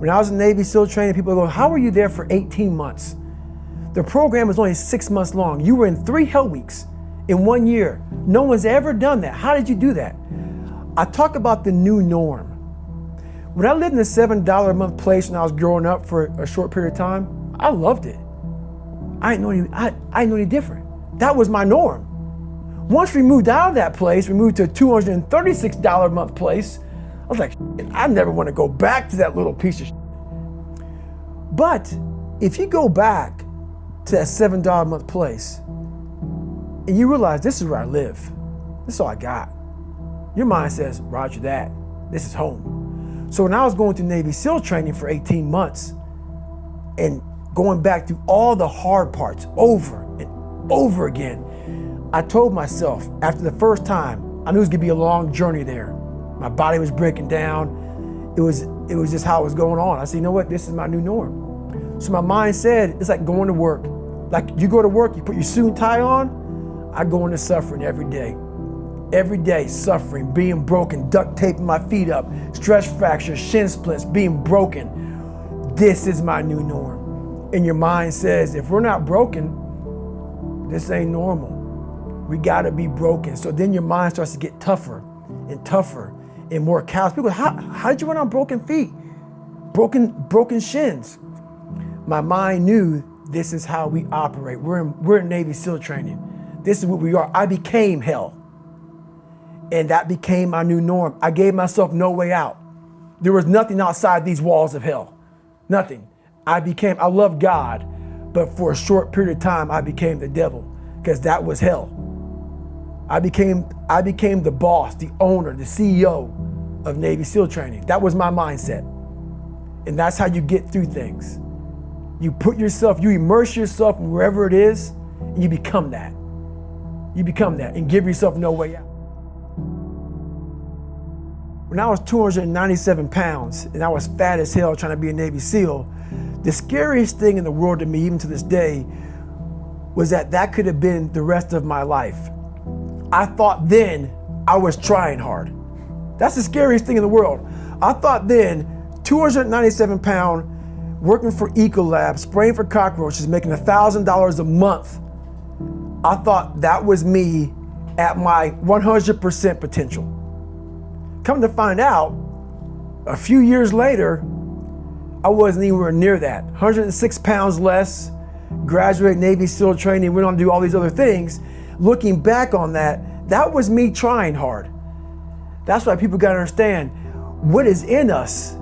When I was in Navy SEAL training, people go, how were you there for 18 months? The program was only 6 months long. You were in 3 hell weeks in 1 year. No one's ever done that. How did you do that? I talk about the new norm. When I lived in a $7 a month place when I was growing up for a short period of time, I loved it. I didn't know any different. That was my norm. Once we moved out of that place, we moved to a $236 a month place. I was like, I never want to go back to that little piece of shit. But if you go back to that $7 a month place and you realize this is where I live, this is all I got, your mind says, roger that, this is home. So when I was going through Navy SEAL training for 18 months and going back through all the hard parts over and over again, I told myself after the first time, I knew it was gonna be a long journey there. My body was breaking down. It was just how it was going on. I said, you know what, this is my new norm. So my mind said, it's like going to work. Like you go to work, you put your suit and tie on, I go into suffering every day. Every day, suffering, being broken, duct taping my feet up, stress fractures, shin splints, being broken. This is my new norm. And your mind says, if we're not broken, this ain't normal. We gotta be broken. So then your mind starts to get tougher and tougher and more callous. People go, how did you run on broken feet? Broken shins. My mind knew this is how we operate. We're in Navy SEAL training. This is what we are. I became hell. And that became my new norm. I gave myself no way out. There was nothing outside these walls of hell. Nothing. I love God, but for a short period of time, I became the devil because that was hell. I became the boss, the owner, the CEO of Navy SEAL training. That was my mindset. And that's how you get through things. You immerse yourself in wherever it is, and you become that. You become that and give yourself no way out. When I was 297 pounds and I was fat as hell trying to be a Navy SEAL, the scariest thing in the world to me, even to this day, was that could have been the rest of my life. I thought then I was trying hard. That's the scariest thing in the world. I thought then, 297 pound, working for Ecolab, spraying for cockroaches, making $1,000 a month. I thought that was me at my 100% potential. Come to find out, a few years later, I wasn't anywhere near that. 106 pounds less, graduated Navy SEAL training, went on to do all these other things. Looking back on that was me trying hard. That's why people gotta understand what is in us